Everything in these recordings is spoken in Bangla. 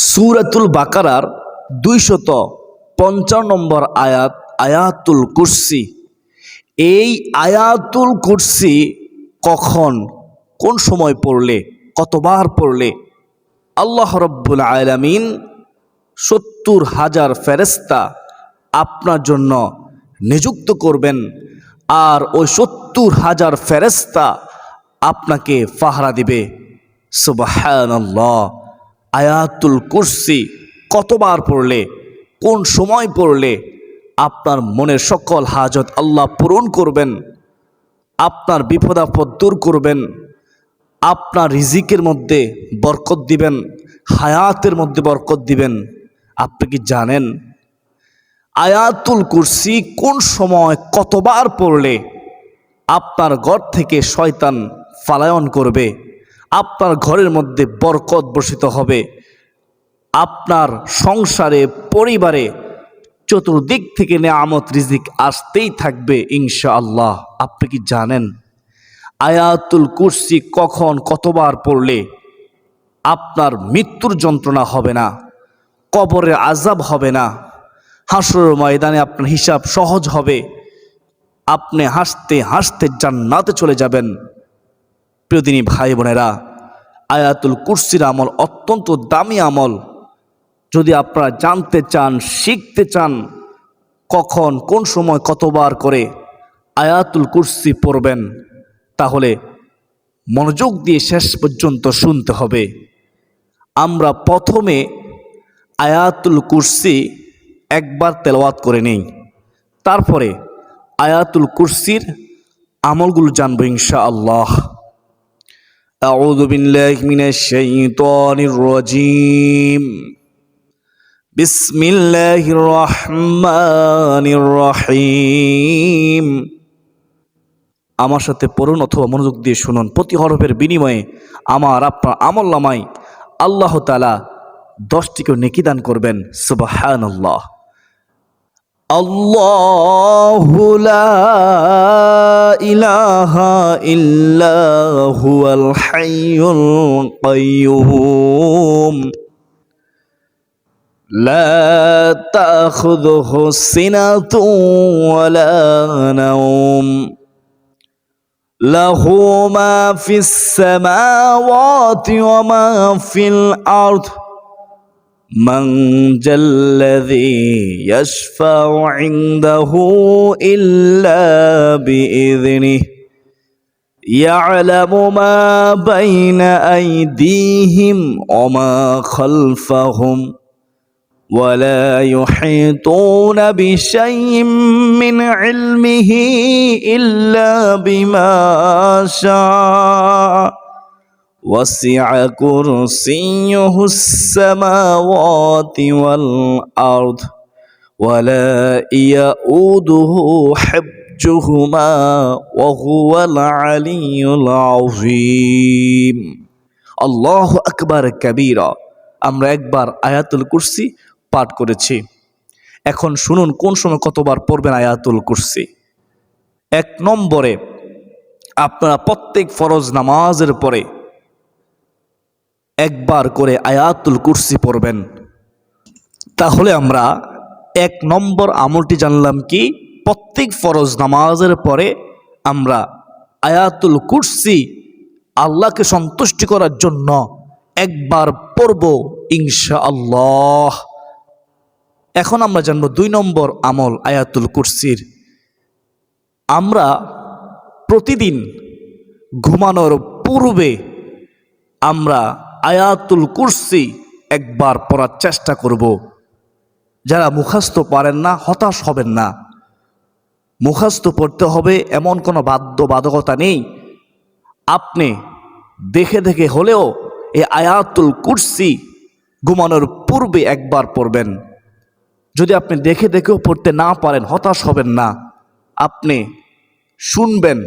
সূরাতুল বাকারার 255 নম্বর আয়াত, আয়াতুল কুরসি। এই আয়াতুল কুরসি কখন, কোন সময় পড়লে, কতবার পড়লে আল্লাহ রাব্বুল আলামিন 70,000 ফেরেশতা আপনার জন্য নিযুক্ত করবেন, আর ওই 70,000 ফেরেশতা আপনাকে পাহারা দিবে। সুবহানাল্লাহ। আয়াতুল কুরসি কতবার পড়লে, কোন সময় পড়লে আপনার মনের সকল হাজত আল্লাহ পূরণ করবেন, আপনার বিপদ আপদ দূর করবেন, আপনার রিজিকের মধ্যে বরকত দিবেন, হায়াতের মধ্যে বরকত দিবেন। আপনি কি জানেন আয়াতুল কুরসি কোন সময় কতবার পড়লে আপনার ঘর থেকে শয়তান পলায়ন করবে, আপনার ঘরের মধ্যে বরকত বর্ষিত হবে, আপনার সংসারে পরিবারে চতুর্দিক থেকে নেয়ামত রিজিক আসতেই থাকবে ইনশাআল্লাহ। আপনি কি জানেন আয়াতুল কুরসি কখন কতবার পড়লে আপনার মৃত্যুর যন্ত্রণা হবে না, কবরের আযাব হবে না, হাসরের ময়দানে আপনার হিসাব সহজ হবে, আপনি হাসতে হাসতে জান্নাতে চলে যাবেন। প্রিয়দিনী ভাই বোনেরা, আয়াতুল কুরসির আমল অত্যন্ত দামি আমল। যদি আপনারা জানতে চান, শিখতে চান কখন, কোন সময়, কতবার করে আয়াতুল কুরসি পড়বেন, তাহলে মনোযোগ দিয়ে শেষ পর্যন্ত শুনতে হবে। আমরা প্রথমে আয়াতুল কুরসি একবার তেলাওয়াত করে নেই, তারপরে আয়াতুল কুরসির আমলগুলো জানবো ইনশাআল্লাহ। আউযু বিল্লাহি মিনাশ শাইতানির রাজীম। বিসমিল্লাহির রহমানির রহিম। আমার সাথে পড়ুন অথবা মনোযোগ দিয়ে শুনুন। প্রতি হরফের বিনিময়ে আমার আপনার আমলনামায় আল্লাহ তাআলা 10টি করে নেকি দান করবেন। সুবহানাল্লাহ। আল্লাহু লা ইলাহা ইল্লা হুয়াল হাইয়ুল কাইয়্যুম লা তাখুযুহু সিনাতুন ওয়ালা নাওম লাহু মা ফিস সামাওয়াতি ওয়া মা ফিল আরদ من ذا الذي يشفع عنده إلا بإذنه يعلم ما بين أيديهم وما خلفهم ولا يحيطون بشيء من علمه إلا بما شاء وسع كرسيه السماوات والأرض ولا يؤوده حفظهما وهو العلي العظيم الله أكبر كبيرا। আমরা একবার আয়াতুল কুরসি পাঠ করেছি। এখন শুনুন কোন সময় কতবার পড়বেন আয়াতুল কুরসি। 1 নম্বরে আপনারা প্রত্যেক ফরজ নামাজের পরে একবার করে আয়াতুল কুরসি পড়বেন। তাহলে আমরা 1 নম্বর আমলটি জানলাম কি, প্রত্যেক ফরজ নামাজের পরে আমরা আয়াতুল কুরসি আল্লাহকে সন্তুষ্টি করার জন্য একবার পড়ব ইনশাআল্লাহ। এখন আমরা জানব 2 নম্বর আমল আয়াতুল কুরসির। আমরা প্রতিদিন ঘুমানোর পূর্বে আমরা আয়াতুল কুরসি একবার পড়ার চেষ্টা করব। যারা মুখস্থ পারেন না হতাশ হবেন না। মুখস্থ পড়তে হবে এমন কোনো বাধ্যবাধকতা নেই। আপনি দেখে দেখে হলেও এই আয়াতুল কুরসি ঘুমানোর পূর্বে একবার পড়বেন। যদি আপনি দেখে দেখেও পড়তে না পারেন হতাশ হবেন না। আপনি শুনবেন,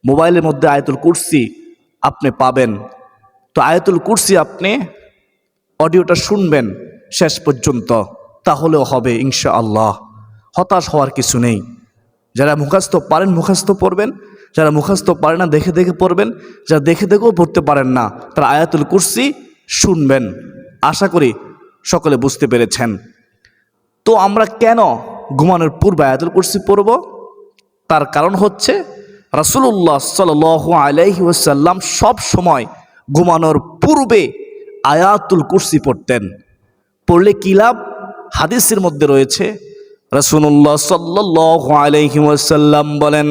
মোবাইলের মধ্যে আয়াতুল কুরসি আপনি পাবেন। তো আয়াতুল কুরসি আপনি অডিওটা শুনবেন শেষ পর্যন্ত, তাহলেও হবে ইনশাআল্লাহ। হতাশ হওয়ার কিছু নেই। যারা মুখস্থ পারেন মুখস্থ পড়বেন, যারা মুখস্থ পারে না দেখে দেখে পড়বেন, যারা দেখে দেখেও পড়তে পারেন না তারা আয়াতুল কুরসি শুনবেন। আশা করি সকলে বুঝতে পেরেছেন। তো আমরা কেন ঘুমানোর পূর্বে আয়াতুল কুরসি পড়ব? তার কারণ হচ্ছে রাসূলুল্লাহ সাল্লাল্লাহু আলাইহি ওয়াসাল্লাম সব সময় ঘুমানোর পূর্বে আয়াতুল কুরসি পড়তেন। পড়লে কি লাভ? হাদিসের মধ্যে রয়েছে, রাসূলুল্লাহ সাল্লাল্লাহু আলাইহি ওয়াসাল্লাম বলেন,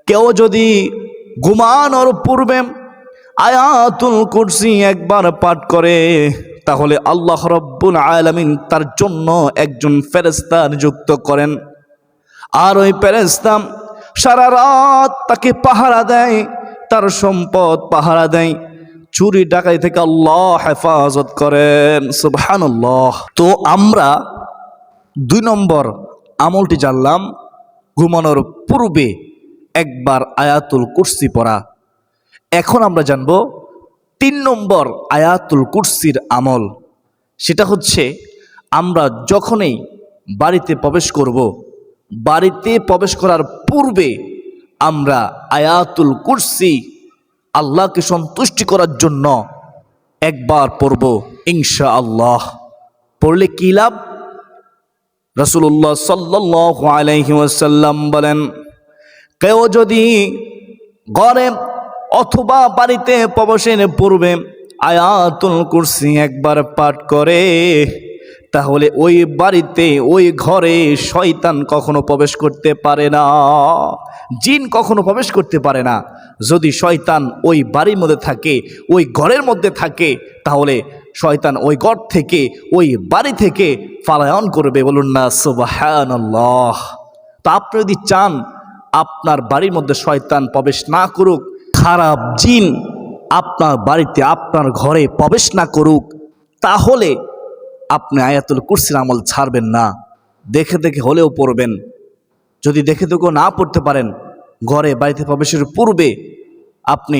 কেউ যদি ঘুমানোর পূর্বে আয়াতুল কুরসি একবার পাঠ করে তাহলে আল্লাহ রাব্বুল আলামিন তার জন্য একজন ফেরেশতা নিযুক্ত করেন। আর ওই ফেরেশতা সারা রাত তাকে পাহারা দেয়, তার সম্পদ পাহারা দেয়, চুরি ডাকাতি থেকে আল্লাহ হেফাজত করেন। সুবহানাল্লাহ। তো আমরা 2 নম্বর আমলটি জানলাম, ঘুমানোর পূর্বে একবার আয়াতুল কুরসি পড়া। এখন আমরা জানব 3 নম্বর আয়াতুল কুরসির আমল। সেটা হচ্ছে আমরা যখনই বাড়িতে প্রবেশ করব, বাড়িতে প্রবেশ করার পূর্বে আমরা আয়াতুল কুরসি আল্লাহকে সন্তুষ্টি করার জন্য একবার পড়ব ইনশাআল্লাহ। পড়লে কি লাভ? রাসূলুল্লাহ সাল্লাল্লাহু আলাইহি ওয়াসাল্লাম বলেন, কেউ যদি ঘরে অথবা বাড়িতে প্রবেশের পূর্বে আয়াতুল কুরসি একবার পাঠ করে তাহলে ওই বাড়িতে ওই ঘরে শয়তান কখনো প্রবেশ করতে পারে না, জিন কখনো প্রবেশ করতে পারে না। যদি শয়তান ওই বাড়ির মধ্যে থাকে, ওই ঘরের মধ্যে থাকে, তাহলে শয়তান ওই ঘর থেকে ওই বাড়ি থেকে পলায়ন করবে। বলুন না সুবহানাল্লাহ। তো আপনি যদি চান আপনার বাড়ির মধ্যে শয়তান প্রবেশ না করুক, খারাপ জিন আপনার বাড়িতে আপনার ঘরে প্রবেশ না করুক, তাহলে আপনি আয়াতুল কুরসির আমল ছাড়বেন না। দেখে দেখে হলেও পড়বেন। যদি দেখে দেখেও না পড়তে পারেন, ঘরে বাড়িতে প্রবেশের পূর্বে আপনি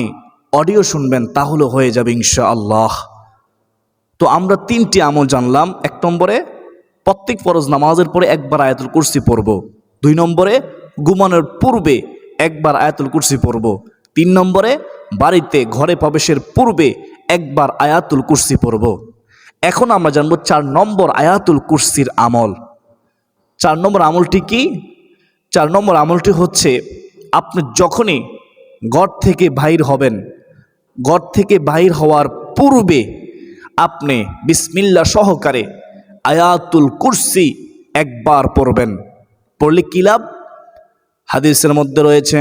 অডিও শুনবেন, তাহলে হয়ে যাবে ইনশাআল্লাহ। তো আমরা 3টি আমল জানলাম। 1 নম্বরে প্রত্যেক ফরজ নামাজের পরে একবার আয়াতুল কুরসি পড়ব। 2 নম্বরে ঘুমানোর পূর্বে একবার আয়াতুল কুরসি পড়ব। 3 নম্বরে বাড়িতে ঘরে প্রবেশের পূর্বে একবার আয়াতুল কুরসি পড়ব। এখন আমরা জানব 4 নম্বর আয়াতুল কুরসির আমল। 4 নম্বর আমলটি কি? 4 নম্বর আমলটি হচ্ছে আপনি যখনই ঘর থেকে বাহির হবেন, ঘর থেকে বাহির হওয়ার পূর্বে আপনি বিসমিল্লাহ সহকারে আয়াতুল কুরসি একবার পড়বেন। পড়লে কি লাভ? হাদিসের মধ্যে রয়েছে,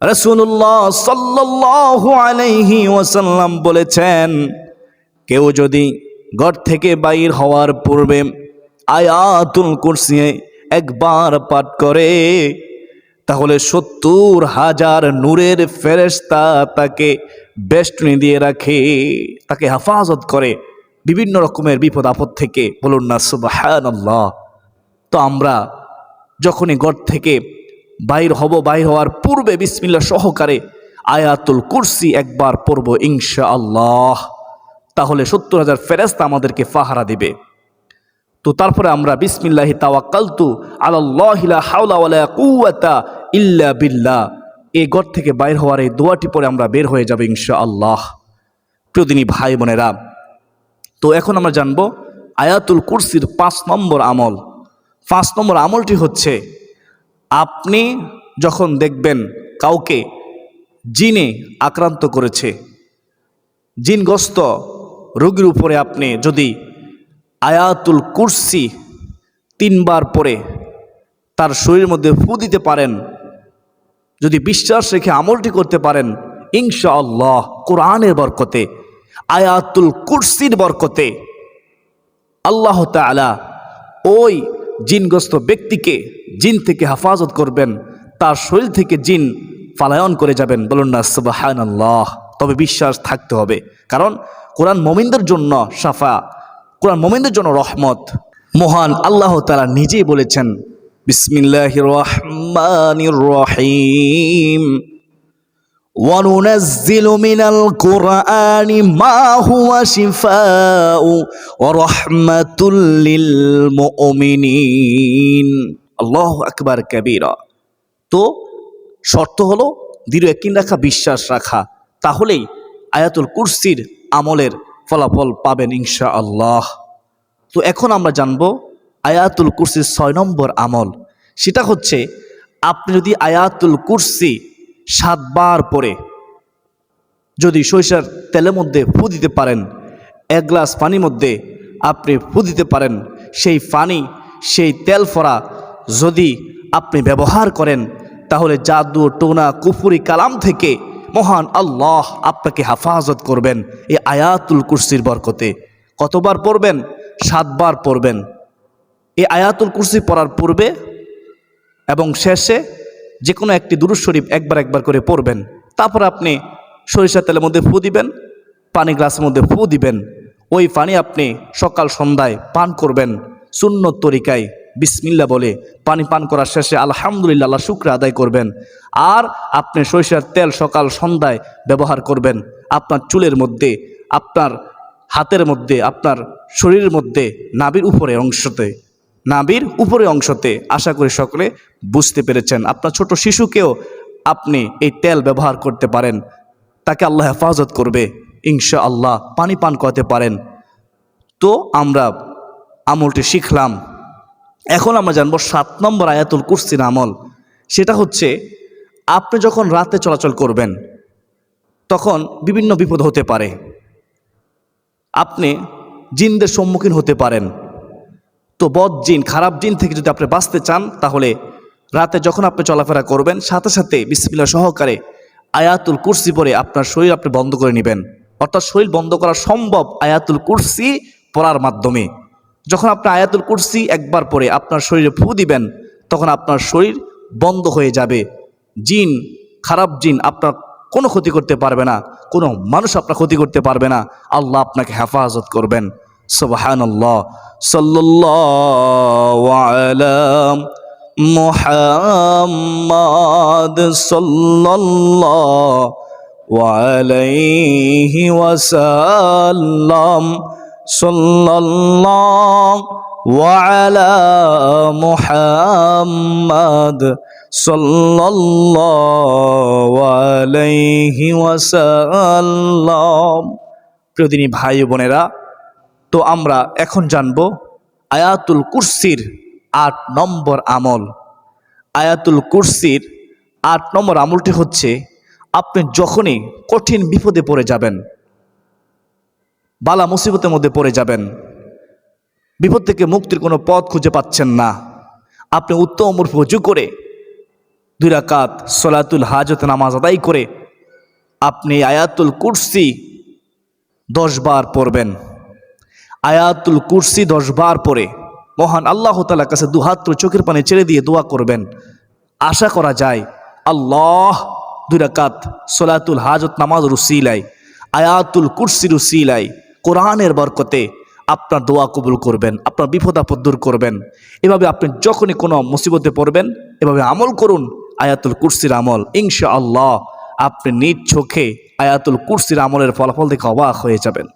রাসূলুল্লাহ সাল্লাল্লাহু আলাইহি ওয়াসাল্লাম বলেছেন, কেউ যদি ঘর থেকে বাইর হওয়ার পূর্বে আয়াতুল কুরসি একবার পাঠ করে তাহলে 70,000 নূরের ফেরেশতা তাকে বেষ্টনী দিয়ে রাখে, তাকে হেফাজত করে বিভিন্ন রকমের বিপদ আপদ থেকে। বলুন না সুবহানাল্লাহ। তো আমরা যখনই ঘর থেকে বাইর হব, বাইর হওয়ার পূর্বে বিসমিল্লাহ সহকারে আয়াতুল কুরসি একবার পড়ব ইনশাআল্লাহ, তাহলে 70,000 ফেরেশতা আমাদেরকে পাহারা দিবে। তো তারপরে আমরা বিসমিল্লাহি তাওয়াক্কালতু আলাল্লাহি লা হাওলা ওয়ালা কুওয়াতা ইল্লা বিল্লাহ, এই ঘর থেকে বাইর হওয়ার এই দোয়াটি পরে আমরা বের হয়ে যাব ইনশাআল্লাহ। প্রিয়দিনী ভাই বোনেরা, তো এখন আমরা জানব আয়াতুল কুরসির 5 নম্বর আমল। 5 নম্বর আমলটি হচ্ছে, আপনি যখন দেখবেন কাউকে জিনে আক্রান্ত করেছে, জিনগ্রস্ত রোগীর উপরে আপনি যদি আয়াতুল কুরসি 3 বার পরে তার শরীরের মধ্যে ফু দিতে পারেন, যদি বিশ্বাস রেখে আমলটি করতে পারেন, ইনশাআল্লাহ কোরআনের বরকতে, আয়াতুল কুরসির বরকতে আল্লাহ তাআলা ওই জিনগ্রস্ত ব্যক্তিকে জিন থেকে হেফাজত করবেন, তার শরীর থেকে জিন পলায়ন করে যাবেন। বলুন না সুবহানাল্লাহ। তবে বিশ্বাস থাকতে হবে, কারণ কোরআন মুমিনদের জন্য শাফা, কোরআন মুমিনদের জন্য রহমত। মহান আল্লাহ তাআলা নিজেই বলেছেন, বিসমিল্লাহির রহমানির রহিম, وَنُنَزِّلُ مِنَ الْقُرْآنِ مَا هُوَ شِفَاءٌ وَرَحْمَةٌ لِّلْمُؤْمِنِينَ। আল্লাহু আকবার কাবীরা। তো শর্ত হলো দৃঢ় ইয়াকিন রাখা, বিশ্বাস রাখা, তাহলেই আয়াতুল কুরসির আমলের ফলাফল পাবেন ইনশাআল্লাহ। তো এখন আমরা জানব আয়াতুল কুরসির 6 নম্বর আমল। সেটা হচ্ছে আপনি যদি আয়াতুল কুরসি 7 বার পরে যদি সরিষার তেলের মধ্যে ফু দিতে পারেন, 1 গ্লাস পানির মধ্যে আপনি ফু দিতে পারেন, সেই পানি সেই তেল ফোড়া যদি আপনি ব্যবহার করেন, তাহলে জাদু টোনা কুফরি কালাম থেকে মহান আল্লাহ আপনাকে হেফাজত করবেন এই আয়াতুল কুরসির বরকতে। কতবার পড়বেন? 7 বার পড়বেন। এই আয়াতুল কুরসি পড়ার পূর্বে এবং শেষে যে কোনো একটি দুরূদ শরীফ একবার করে পড়বেন। তারপর আপনি সরিষার তেলের মধ্যে ফু দিবেন, পানি গ্লাসের মধ্যে ফু দিবেন। ওই পানি আপনি সকাল সন্ধ্যায় পান করবেন সুন্নত তরিকায়, বিসমিল্লাহ বলে। পানি পান করার শেষে আলহামদুলিল্লাহ, আল্লাহ শুকর আদায় করবেন। আর আপনি সরিষার তেল সকাল সন্ধ্যায় ব্যবহার করবেন আপনার চুলের মধ্যে, আপনার হাতের মধ্যে, আপনার শরীরের মধ্যে, নাভির উপরে অংশতে। আশা করি সকলে বুঝতে পেরেছেন। আপনার ছোট শিশুকেও আপনি এই তেল ব্যবহার করতে পারেন, তাকে আল্লাহ হেফাজত করবে ইনশাআল্লাহ। পানি পান করতে পারেন। তো আমরা আমলটি শিখলাম। এখন আমরা জানবো 7 নম্বর আয়াতুল কুরসির আমল। সেটা হচ্ছে আপনি যখন রাতে চলাচল করবেন তখন বিভিন্ন বিপদ হতে পারে, আপনি জিনদের সম্মুখীন হতে পারেন। তো বদ জিন, খারাপ জিন থেকে যদি আপনি বাঁচতে চান, তাহলে রাতে যখন আপনি চলাফেরা করবেন সাথে সাথে বিসমিল্লাহ সহকারে আয়াতুল কুরসি পড়ে আপনার শরীর আপনি বন্ধ করে নেবেন। অর্থাৎ শরীর বন্ধ করা সম্ভব আয়াতুল কুরসি পড়ার মাধ্যমে। যখন আপনি আয়াতুল কুরসি একবার পড়ে আপনার শরীরে ফু দিবেন, তখন আপনার শরীর বন্ধ হয়ে যাবে। জিন, খারাপ জিন আপনার কোনো ক্ষতি করতে পারবে না, কোনো মানুষ আপনার ক্ষতি করতে পারবে না। আল্লাহ আপনাকে হেফাজত করবেন। সুবহানাল্লাহ। সাল্লাল্লাহু আলা মুহাম্মাদ সাল্লাল্লাহু আলাইহি ওয়াসাল্লাম। সাল্লাল্লাহু আলা মুহাম্মাদ সাল্লাল্লাহু আলাইহি ওয়াসাল্লাম। প্রিয়দিনী ভাই বোনেরা, তো আমরা এখন জানব আয়াতুল কুরসির 8 নম্বর আমল। আয়াতুল কুরসির 8 নম্বর আমলটি হচ্ছে আপনি যখনই কঠিন বিপদে পড়ে যাবেন, বালা মুসিবতের মধ্যে পড়ে যাবেন, বিপদ থেকে মুক্তির কোনো পথ খুঁজে পাচ্ছেন না, আপনি উত্তম ওযু করে 2 রাকাত সলাতুল হাজত নামাজ আদায় করে আপনি আয়াতুল কুরসি 10 বার পড়বেন। আয়াতুল কুরসি 10 বার পড়ে মহান আল্লাহ তাআলার কাছে 2 হাত চোখের পানি ছেড়ে দিয়ে দোয়া করবেন। আশা করা যায় আল্লাহ 2 রাকাত সলাতুল হাজত নামাজ রুসিলাই, আয়াতুল কুরসি রুসিলাই, কোরআনের বরকতে আপনার দোয়া কবুল করবেন, আপনার বিপদ আপদ দূর করবেন। এভাবে আপনি যখনই কোনো মুসিবতে পড়বেন এভাবে আমল করুন, আয়াতুল কুরসির আমল। ইনশাআল্লাহ আপনি নিজ চোখে আয়াতুল কুরসির আমলের ফলাফল দেখে অবাক হয়ে যাবেন।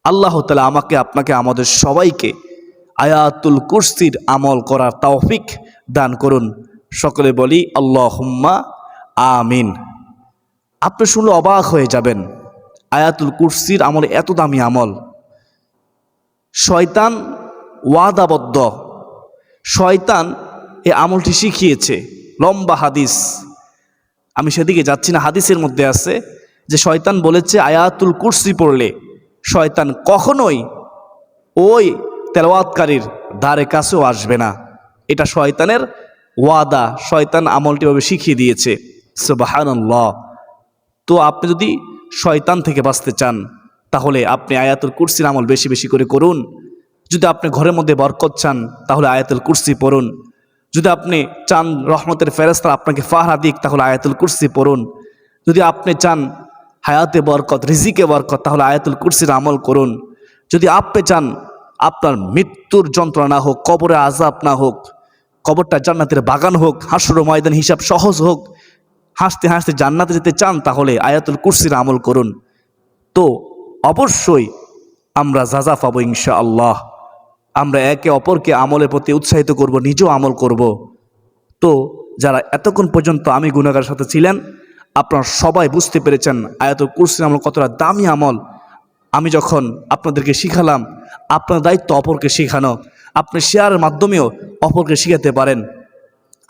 আল্লাহ তাআলা আমাকে, আপনাকে, আমাদের সবাইকে আয়াতুল কুরসির আমল করার তৌফিক দান করুন। সকলে বলি আল্লাহুম্মা আমিন। আপনি শুনলে অবাক হয়ে যাবেন, আয়াতুল কুরসির আমল এত দামি আমল। শয়তান ওয়াদাবদ্ধ, শয়তান এই আমলটি শিখিয়েছে। লম্বা হাদিস, আমি সেদিকে যাচ্ছি না। হাদিসের মধ্যে আছে যে শয়তান বলেছে আয়াতুল কুরসি পড়লে শয়তান কখনোই ওই তেলাওয়াতকারীর ধারে কাছেও আসবে না। এটা শয়তানের ওয়াদা, শয়তান আমলটি ভাবে শিখিয়ে দিয়েছে। সুবহানাল্লাহ। তো আপনি যদি শয়তান থেকে বাঁচতে চান তাহলে আপনি আয়াতুল কুরসির আমল বেশি বেশি করে করুন। যদি আপনি ঘরের মধ্যে বরকত চান তাহলে আয়াতুল কুরসি পড়ুন। যদি আপনি চান রহমতের ফেরেশতা আপনাকে ফাহরা দিক তাহলে আয়াতুল কুরসি পড়ুন। যদি আপনি চান হায়াতে বরকত, রিজিকে বরকত, তাহলে আয়াতুল কুরসির আমল করুন। যদি আপনি চান আপনার মৃত্যুর যন্ত্রণা না হোক, কবরে আযাব না হোক, কবরটা জান্নাতের বাগান হোক, হাসর ময়দান হিসাব সহজ হোক, হাসতে হাসতে জান্নাতে যেতে চান তাহলে আয়াতুল কুরসির আমল করুন। তো অবশ্যই আমরা যাজা পাবো ইনশাআল্লাহ। আমরা একে অপরকে আমলের প্রতি উৎসাহিত করব, নিজেও আমল করব। তো যারা এতক্ষণ পর্যন্ত আমি গুনাহগারের সাথে ছিলেন, আপনারা সবাই বুঝতে পেরেছেন আয়াতুল কুরসির আমল কতটা দামি আমল। আমি যখন আপনাদেরকে শিখালাম, আপনার দায়িত্ব অপরকে শেখানো। আপনি শেয়ারের মাধ্যমেও অপরকে শিখাতে পারেন।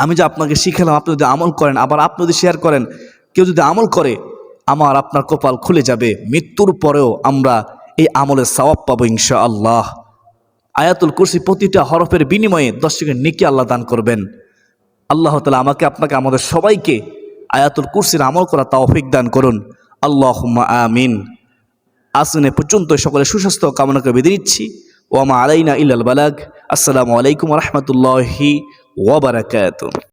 আমি যে আপনাকে শিখালাম, আপনি যদি আমল করেন, আবার আপনি যদি শেয়ার করেন, কেউ যদি আমল করে, আমার আপনার কপাল খুলে যাবে। মৃত্যুর পরেও আমরা এই আমলের সওয়াব পাবো ইনশাআল্লাহ। আয়াতুল কুরসি প্রতিটা হরফের বিনিময়ে 10 টাকা নেকি আল্লাহ দান করবেন। আল্লাহ তাআলা আমাকে, আপনাকে, আমাদের সবাইকে আয়াতুল কুরসির আমল করা তৌফিক দান করুন। আল্লাহুম্মা আমিন। আসুন এ পর্যন্ত সকলে সুস্বাস্থ্য কামনা করে বিদায় নিচ্ছি। ওয়া মা আলাইনা ইল্লাল বালাগ। আসসালামু আলাইকুম ওয়া রাহমাতুল্লাহি ওয়া বারাকাতুহু।